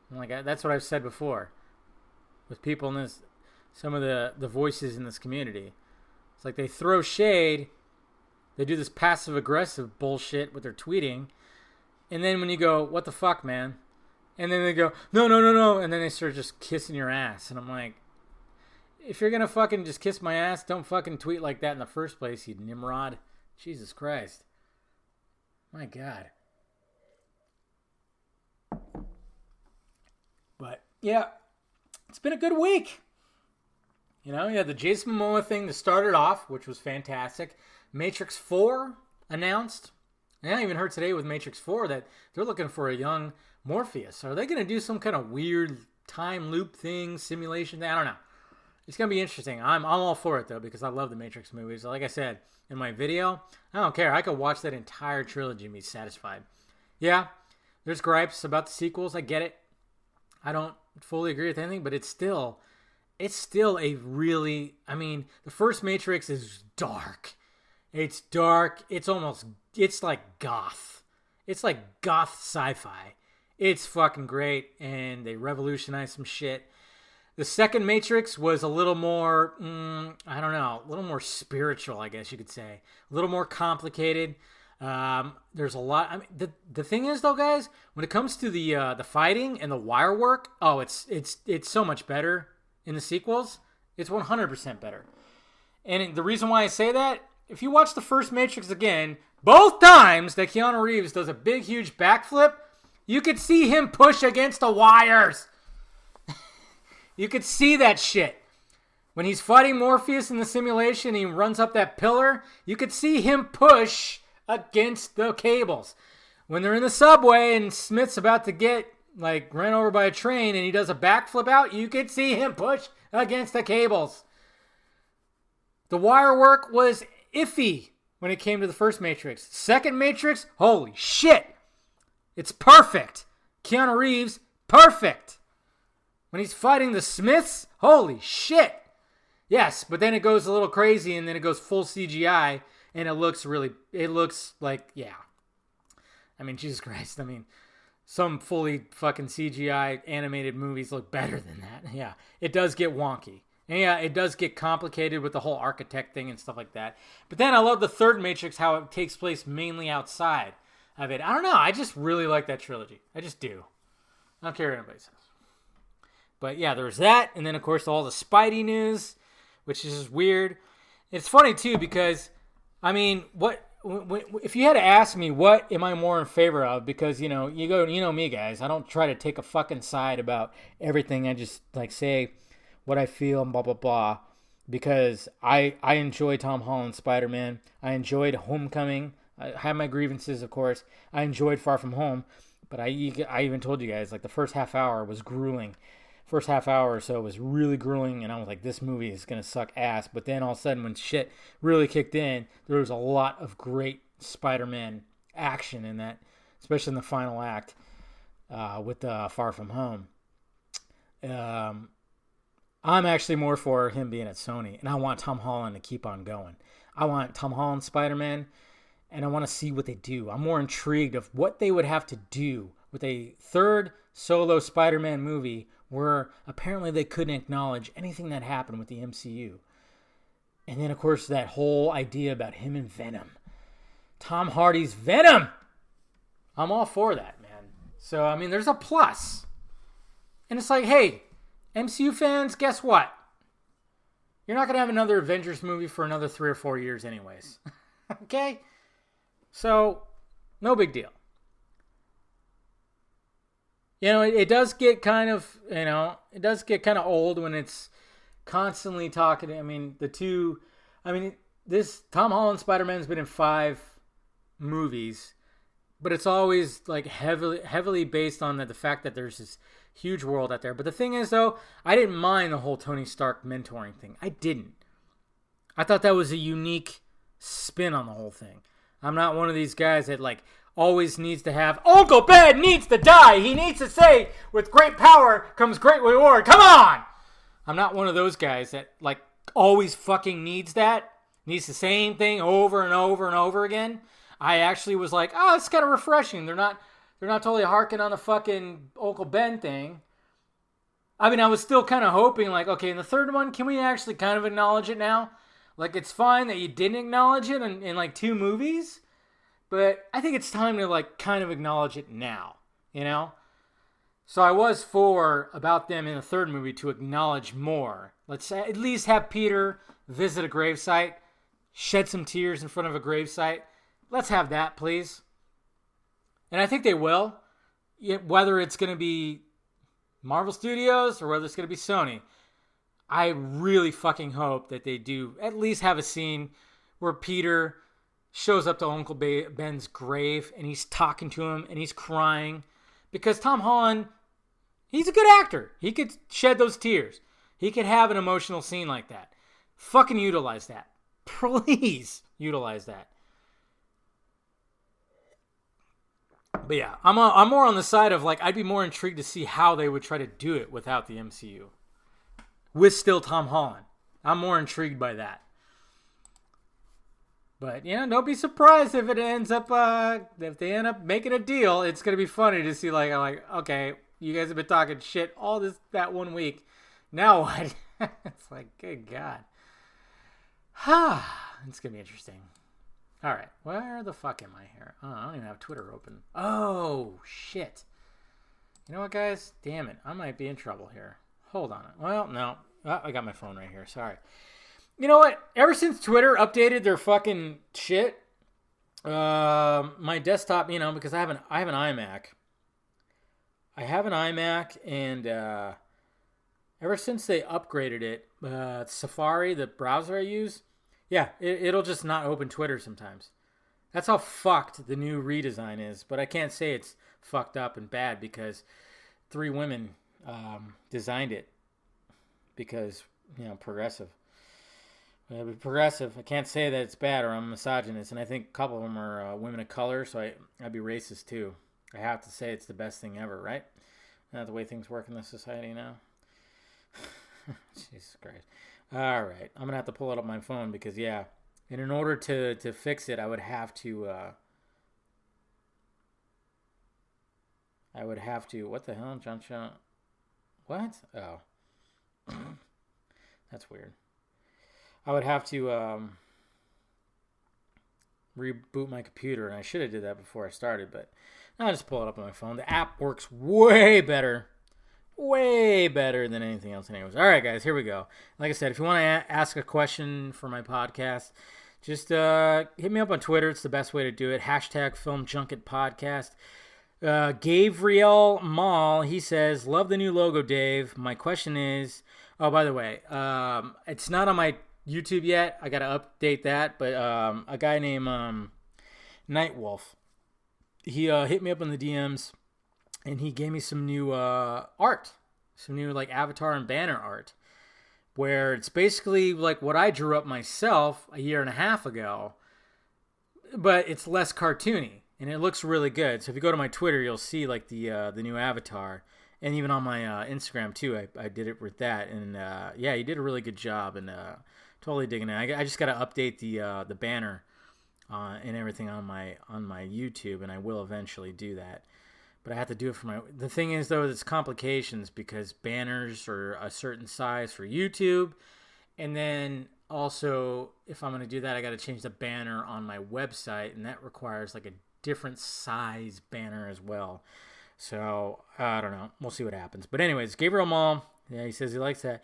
I'm like, that's what I've said before with people in this, some of the voices in this community. It's like they throw shade, they do this passive aggressive bullshit with their tweeting, and then when you go, what the fuck, man? And then they go, no, and then they start just kissing your ass. And I'm like, if you're gonna fucking just kiss my ass, don't fucking tweet like that in the first place, you Nimrod. Jesus Christ. My God. But, yeah, it's been a good week. You had the Jason Momoa thing to start it off, which was fantastic. Matrix 4 announced. And I even heard today with Matrix 4 that they're looking for a young Morpheus. Are they going to do some kind of weird time loop thing, simulation thing? I don't know. It's going to be interesting. I'm all for it, though, because I love the Matrix movies. Like I said in my video, I don't care. I could watch that entire trilogy and be satisfied. Yeah, there's gripes about the sequels. I get it. I don't fully agree with anything, but it's still a really, I mean, the first Matrix is dark. It's dark. It's like goth. It's like goth sci-fi. It's fucking great, and they revolutionized some shit. The second Matrix was a little more, I don't know, a little more spiritual, I guess you could say. A little more complicated. There's a lot. I mean, the thing is, though, guys, when it comes to the fighting and the wire work, it's so much better in the sequels. It's 100% better. And the reason why I say that, if you watch the first Matrix again, both times that Keanu Reeves does a big, huge backflip, you could see him push against the wires. You could see that shit. When he's fighting Morpheus in the simulation, he runs up that pillar, you could see him push against the cables. When they're in the subway and Smith's about to get ran over by a train and he does a backflip out, you could see him push against the cables. The wire work was iffy when it came to the first Matrix. Second Matrix, holy shit. It's perfect. Keanu Reeves, perfect. When he's fighting the Smiths, holy shit. Yes, but then it goes a little crazy and then it goes full CGI and it looks like, yeah. I mean, Jesus Christ. I mean, some fully fucking CGI animated movies look better than that. Yeah, it does get wonky. And yeah, it does get complicated with the whole architect thing and stuff like that. But then I love the third Matrix, how it takes place mainly outside of it. I don't know. I just really like that trilogy. I just do. I don't care what anybody says. But yeah, there's that. And then, of course, all the Spidey news, which is just weird. It's funny, too, because, I mean, if you had to ask me what am I more in favor of, because, you know me, guys. I don't try to take a fucking side about everything. I just, say what I feel and blah, blah, blah. Because I enjoy Tom Holland's Spider-Man. I enjoyed Homecoming. I had my grievances, of course. I enjoyed Far From Home. But I even told you guys, the first half hour was grueling. First half hour or so was really grueling, and I was like, this movie is going to suck ass. But then all of a sudden, when shit really kicked in, there was a lot of great Spider-Man action in that, especially in the final act with Far From Home. I'm actually more for him being at Sony, and I want Tom Holland to keep on going. I want Tom Holland Spider-Man, and I want to see what they do. I'm more intrigued of what they would have to do with a third solo Spider-Man movie where apparently they couldn't acknowledge anything that happened with the MCU. And then, of course, that whole idea about him and Venom. Tom Hardy's Venom! I'm all for that, man. So, I mean, there's a plus. And it's like, hey, MCU fans, guess what? You're not going to have another Avengers movie for another 3 or 4 years anyways. Okay? So, no big deal. You know, it does get kind of, old when it's constantly talking. I mean, this Tom Holland Spider-Man's been in 5 movies, but it's always like heavily based on the fact that there's this huge world out there. But the thing is, though, I didn't mind the whole Tony Stark mentoring thing. I didn't. I thought that was a unique spin on the whole thing. I'm not one of these guys that like always needs to have Uncle Ben needs to die. He needs to say, with great power comes great reward. Come on! I'm not one of those guys that like always fucking needs that. Needs the same thing over and over and over again. I actually was like, oh, it's kind of refreshing. They're not totally harking on the fucking Uncle Ben thing. I mean, I was still kind of hoping like, okay, in the third one, can we actually kind of acknowledge it now? Like, it's fine that you didn't acknowledge it in like 2 movies, but I think it's time to like kind of acknowledge it now, you know? So I was for about them in the third movie to acknowledge more. Let's at least have Peter visit a gravesite, shed some tears in front of a gravesite. Let's have that, please. And I think they will. Whether it's going to be Marvel Studios or whether it's going to be Sony. I really fucking hope that they do at least have a scene where Peter shows up to Uncle Ben's grave and he's talking to him and he's crying. Because Tom Holland, he's a good actor. He could shed those tears. He could have an emotional scene like that. Fucking utilize that. Please utilize that. But yeah, I'm more on the side of like, I'd be more intrigued to see how they would try to do it without the MCU. With still Tom Holland. I'm more intrigued by that. But, yeah, don't be surprised if it ends up, if they end up making a deal. It's going to be funny to see, like, okay, you guys have been talking shit all that 1 week. Now what? It's like, good God. It's going to be interesting. All right, where the fuck am I here? Oh, I don't even have Twitter open. Oh, shit. You know what, guys? Damn it. I might be in trouble here. Hold on. Well, no. Oh, I got my phone right here. Sorry. You know what? Ever since Twitter updated their fucking shit, my desktop, because I have an iMac. I have an iMac, and ever since they upgraded it, Safari, the browser I use, yeah, it'll just not open Twitter sometimes. That's how fucked the new redesign is. But I can't say it's fucked up and bad because 3 women designed it because, progressive. Progressive. I can't say that it's bad or I'm a misogynist. And I think a couple of them are women of color, so I'd be racist too. I have to say it's the best thing ever, right? Not the way things work in this society now. Jesus Christ. All right. I'm going to have to pull it up my phone because, yeah. And in order to fix it, I would have to... What the hell? John Shaw? What? Oh. That's weird. I would have to reboot my computer, and I should have did that before I started, but I'll just pull it up on my phone. The app works way better than anything else anyways. All right, guys, here we go. Like I said, if you want to ask a question for my podcast, just hit me up on Twitter. It's the best way to do it. #FilmJunketPodcast. Gabriel Mall, he says, love the new logo, Dave. My question is, oh, by the way, it's not on my YouTube yet. I got to update that, but a guy named Nightwolf, he hit me up in the DMs, and he gave me some new art, some new like avatar and banner art, where it's basically like what I drew up myself a year and a half ago, but it's less cartoony. And it looks really good. So if you go to my Twitter, you'll see like the new avatar, and even on my Instagram too. I did it with that, and yeah, he did a really good job. And Totally digging it. I just got to update the banner and everything on my YouTube, and I will eventually do that. But I have to do it for my... The thing is, though, it's complications because banners are a certain size for YouTube. And then also, if I'm going to do that, I got to change the banner on my website. And that requires like a different size banner as well. So, I don't know. We'll see what happens. But anyways, Gabriel Mall, yeah, he says he likes that.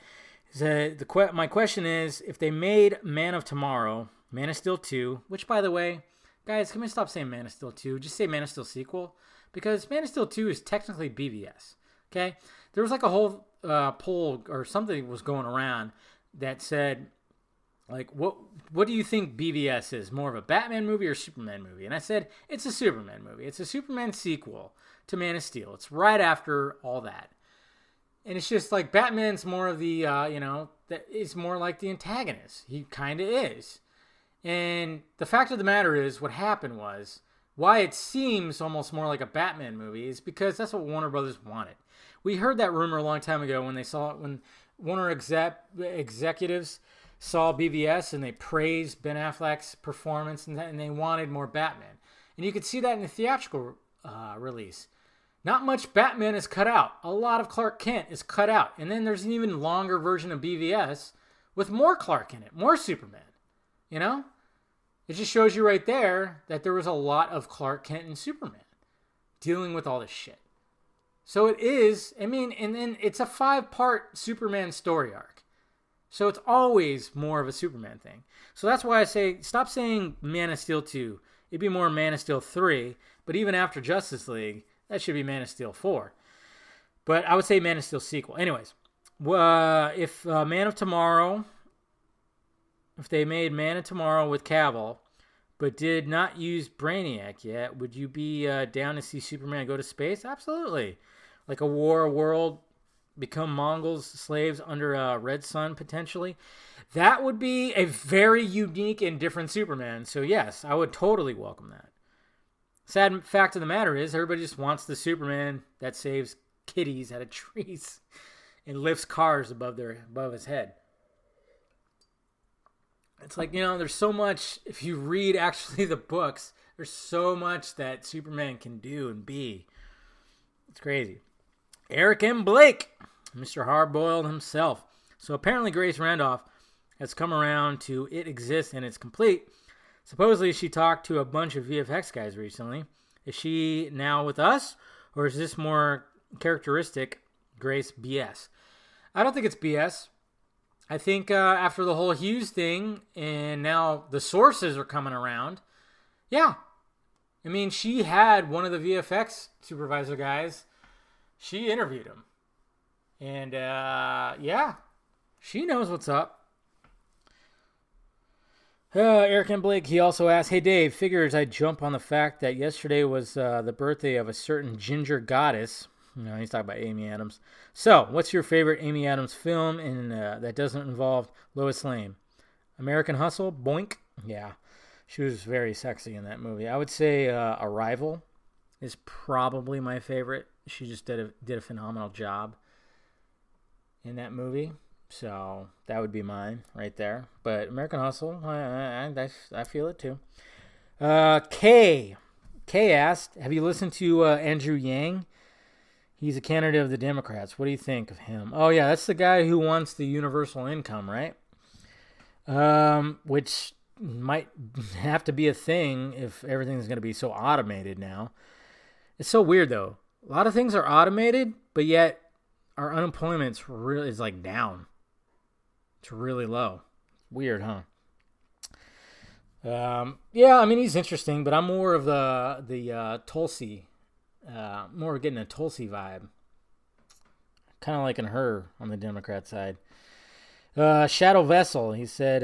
He said, my question is, if they made Man of Tomorrow, Man of Steel 2, which, by the way, guys, can we stop saying Man of Steel 2? Just say Man of Steel sequel. Because Man of Steel 2 is technically BVS, okay? There was like a whole poll or something was going around that said, like, what do you think BVS is? More of a Batman movie or Superman movie? And I said, it's a Superman movie. It's a Superman sequel to Man of Steel. It's right after all that. And it's just like Batman's more of the, that is more like the antagonist. He kind of is. And the fact of the matter is, what happened was, why it seems almost more like a Batman movie is because that's what Warner Brothers wanted. We heard that rumor a long time ago when Warner executives saw BVS and they praised Ben Affleck's performance and they wanted more Batman. And you could see that in the theatrical release. Not much Batman is cut out. A lot of Clark Kent is cut out. And then there's an even longer version of BVS with more Clark in it, more Superman. You know? It just shows you right there that there was a lot of Clark Kent and Superman dealing with all this shit. So it is, and then it's a 5-part Superman story arc. So it's always more of a Superman thing. So that's why I say, stop saying Man of Steel 2. It'd be more Man of Steel 3, but even after Justice League, that should be Man of Steel 4. But I would say Man of Steel sequel. Anyways, if Man of Tomorrow... If they made Man of Tomorrow with Cavill, but did not use Brainiac yet, would you be down to see Superman go to space? Absolutely. Like a war world, become Mongols, slaves under a red sun, potentially. That would be a very unique and different Superman. So yes, I would totally welcome that. Sad fact of the matter is, everybody just wants the Superman that saves kitties out of trees and lifts cars above his head. It's like, there's so much, if you read actually the books, there's so much that Superman can do and be. It's crazy. Eric M. Blake, Mr. Hardboiled himself. So apparently Grace Randolph has come around to It Exists and It's Complete. Supposedly she talked to a bunch of VFX guys recently. Is she now with us? Or is this more characteristic Grace BS? I don't think it's BS. I think after the whole Hughes thing, and now the sources are coming around, yeah. I mean, she had one of the VFX supervisor guys. She interviewed him. And, yeah, she knows what's up. Eric M. Blake, he also asked, hey, Dave, figures I'd jump on the fact that yesterday was the birthday of a certain ginger goddess. He's talking about Amy Adams. So, what's your favorite Amy Adams film and that doesn't involve Lois Lane? American Hustle? Boink? Yeah. She was very sexy in that movie. I would say Arrival is probably my favorite. She just did a phenomenal job in that movie. So, that would be mine right there. But American Hustle, I feel it too. Kay asked, have you listened to Andrew Yang? He's a candidate of the Democrats. What do you think of him? Oh, yeah, that's the guy who wants the universal income, right? Which might have to be a thing if everything's going to be so automated now. It's so weird, though. A lot of things are automated, but yet our unemployment is like down. It's really low. Weird, huh? Yeah, I mean, he's interesting, but I'm more of the Tulsi. More getting a Tulsi vibe. Kind of liking her on the Democrat side. Shadow Vessel, he said,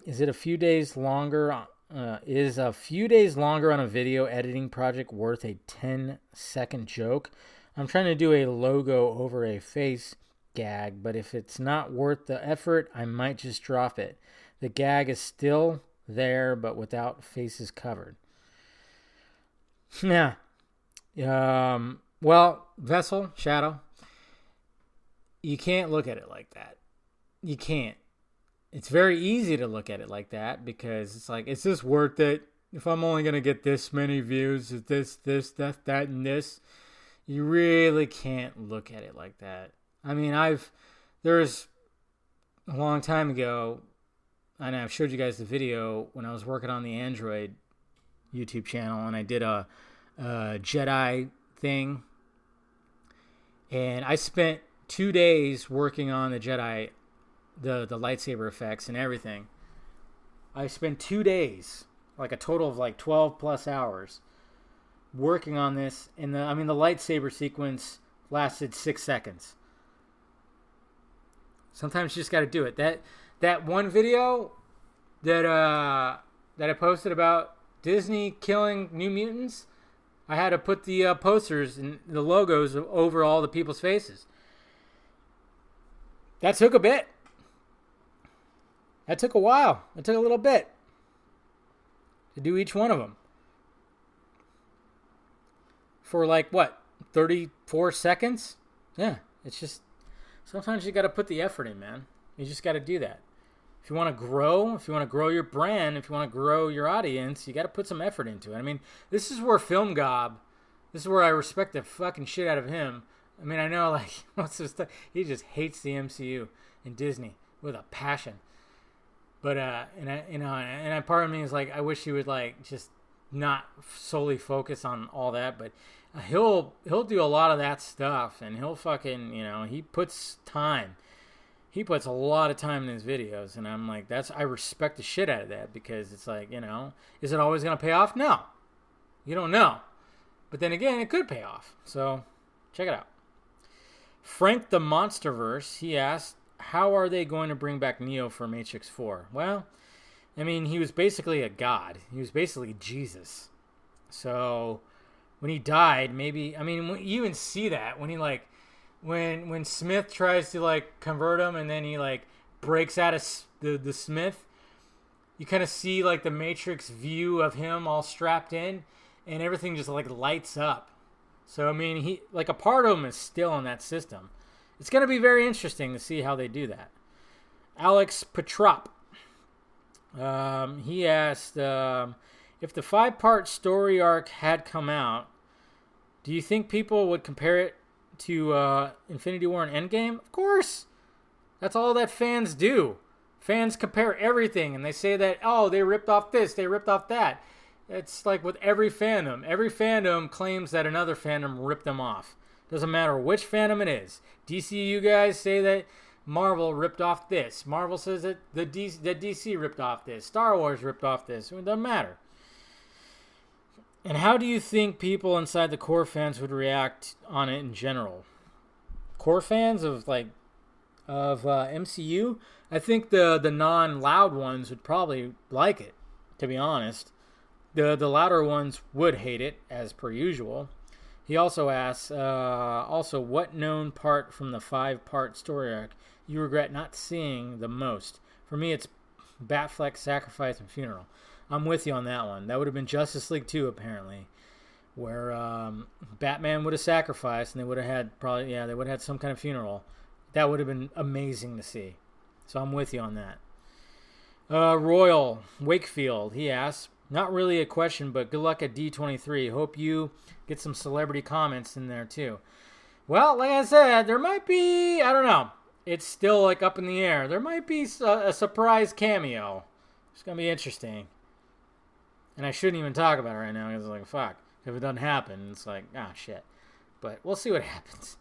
is a few days longer on a video editing project worth a 10-second joke? I'm trying to do a logo over a face gag, but if it's not worth the effort, I might just drop it. The gag is still there, but without faces covered. Yeah. Well, Vessel, Shadow, you can't look at it like that. You can't. it's very easy to look at it like that because it's like, is this worth it? If I'm only going to get this many views, is this, that, and this? You really can't look at it like that. I mean, there's a long time ago, and I've showed you guys the video when I was working on the Android YouTube channel, and I did a Jedi thing, and I spent 2 days working on the Jedi, the lightsaber effects and everything. I spent 2 days, like a total of like 12 plus hours, working on this, and the lightsaber sequence lasted 6 seconds. Sometimes you just got to do it. That one video that I posted about Disney killing New Mutants, I had to put the posters and the logos over all the people's faces. That took a bit. That took a while. It took a little bit to do each one of them. For like, what, 34 seconds? Yeah, it's just, sometimes you got to put the effort in, man. You just got to do that. If you want to grow your brand, if you want to grow your audience, you got to put some effort into it. I mean, this is where Film Gob, this is where I respect the fucking shit out of him. I mean, I know, like, what's this stuff? He just hates the MCU and Disney with a passion. But, and part of me is like, I wish he would, like, just not solely focus on all that, but he'll do a lot of that stuff, and he'll fucking, he puts time. He puts a lot of time in his videos, and I'm like, I respect the shit out of that, because it's like, is it always going to pay off? No. You don't know. But then again, it could pay off. So, check it out. Frank the Monsterverse, he asked, how are they going to bring back Neo for Matrix 4? Well, I mean, he was basically a god. He was basically Jesus. So, when he died, maybe, I mean, you even see that when he, like, when Smith tries to, like, convert him, and then he, like, breaks out of the Smith, you kind of see, like, the Matrix view of him all strapped in, and everything just, like, lights up. So, I mean, he, like, a part of him is still in that system. It's going to be very interesting to see how they do that. Alex Petrop, he asked, if the 5-part story arc had come out, do you think people would compare it to Infinity War and Endgame? Of course. That's all that fans do. Fans compare everything, and they say that, oh, they ripped off this, they ripped off that. It's like with every fandom. Every fandom claims that another fandom ripped them off. Doesn't matter which fandom it is. DCU guys say that Marvel ripped off this. Marvel says that that DC ripped off this. Star Wars ripped off this. It doesn't matter. And how do you think people inside the core fans would react on it in general? Core fans of MCU? I think the non-loud ones would probably like it, to be honest. The louder ones would hate it, as per usual. He also asks, what known part from the 5-part story arc you regret not seeing the most? For me, it's Batfleck's sacrifice and funeral. I'm with you on that one. That would have been Justice League 2, apparently, where Batman would have sacrificed, and they would have had some kind of funeral. That would have been amazing to see. So I'm with you on that. Royal Wakefield, he asks, not really a question, but good luck at D23. Hope you get some celebrity comments in there, too. Well, like I said, there might be, I don't know. It's still, like, up in the air. There might be a surprise cameo. It's going to be interesting. And I shouldn't even talk about it right now, because it's like, fuck. If it doesn't happen, it's like, shit. But we'll see what happens.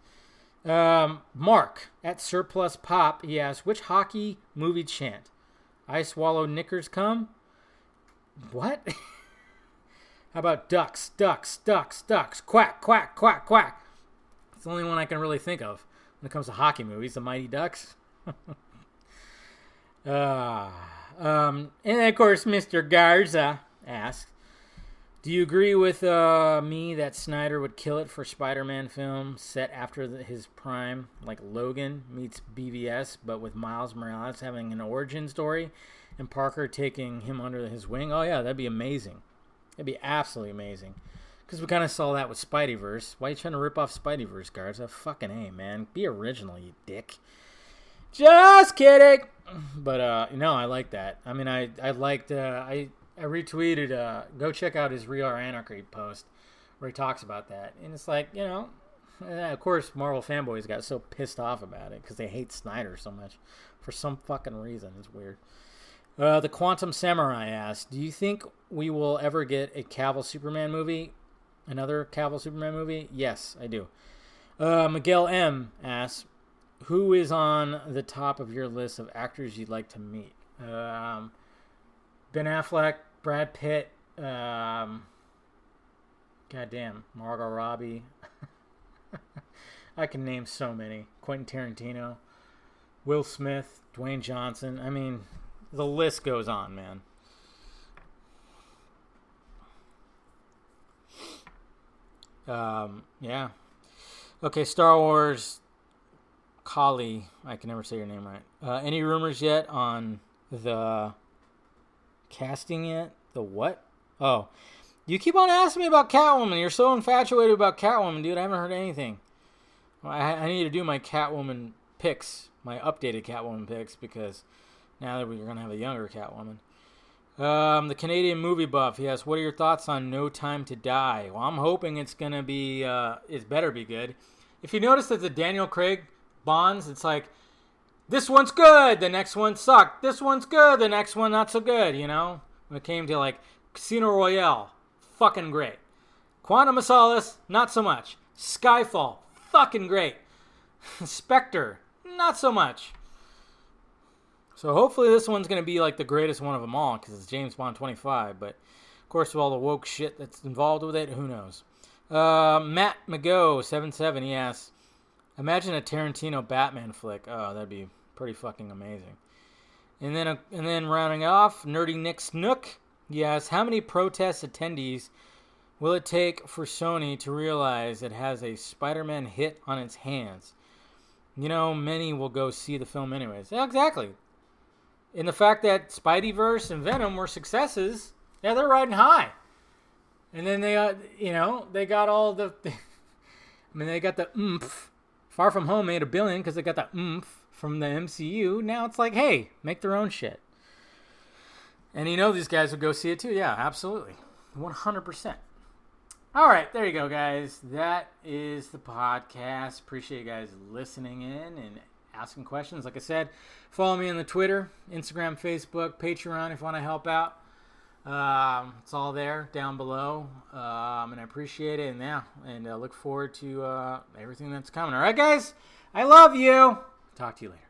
Mark, at Surplus Pop, he asks, which hockey movie chant? I swallow knickers come? What? How about ducks, ducks, ducks, ducks, quack, quack, quack, quack? It's the only one I can really think of when it comes to hockey movies, the Mighty Ducks. And of course, Mr. Garza asks, do you agree with me that Snyder would kill it for Spider-Man film set after his prime, like Logan meets BVS, but with Miles Morales having an origin story and Parker taking him under his wing? Oh, yeah, that'd be amazing. That'd be absolutely amazing. Because we kind of saw that with Spideyverse. Why are you trying to rip off Spideyverse, Garza? Fucking A, man. Be original, you dick. Just kidding. But no, I like that. I mean, I liked. I retweeted. Go check out his We Are Anarchy post where he talks about that, and it's like, of course, Marvel fanboys got so pissed off about it because they hate Snyder so much for some fucking reason. It's weird. The Quantum Samurai asked, do you think we will ever get a Cavill Superman movie? Another Cavill Superman movie? Yes, I do. Miguel M. asks, who is on the top of your list of actors you'd like to meet? Ben Affleck, Brad Pitt, goddamn, Margot Robbie. I can name so many. Quentin Tarantino, Will Smith, Dwayne Johnson. I mean, the list goes on, man. Yeah. Okay, Star Wars. Kali. I can never say your name right. Any rumors yet on the casting yet? The what? Oh. You keep on asking me about Catwoman. You're so infatuated about Catwoman, dude. I haven't heard anything. I need to do my Catwoman picks, my updated Catwoman picks, because now that we're going to have a younger Catwoman. The Canadian movie buff, he asks, what are your thoughts on No Time to Die? Well, I'm hoping it's going to be, it better be good. If you notice that the Daniel Craig Bonds, it's like, this one's good, the next one sucked. This one's good, the next one not so good, When it came to, like, Casino Royale, fucking great. Quantum of Solace, not so much. Skyfall, fucking great. Spectre, not so much. So hopefully this one's going to be like the greatest one of them all, because it's James Bond 25. But, of course, with all the woke shit that's involved with it, who knows? Matt McGo77, he asks, imagine a Tarantino Batman flick. Oh, that'd be pretty fucking amazing. And then rounding off, Nerdy Nick Snook, he asks, how many protest attendees will it take for Sony to realize it has a Spider-Man hit on its hands? Many will go see the film anyways. Yeah, exactly. And the fact that Spideyverse and Venom were successes, yeah, they're riding high. And then they got all the, they got the oomph. Far From Home made $1 billion because they got the oomph from the MCU. Now it's like, hey, make their own shit. And these guys would go see it too. Yeah, absolutely. 100%. All right, there you go, guys. That is the podcast. Appreciate you guys listening in and asking questions. Like I said, follow me on the Twitter, Instagram, Facebook, Patreon if you want to help out. It's all there down below. And I appreciate it. And I look forward to everything that's coming. All right, guys? I love you. Talk to you later.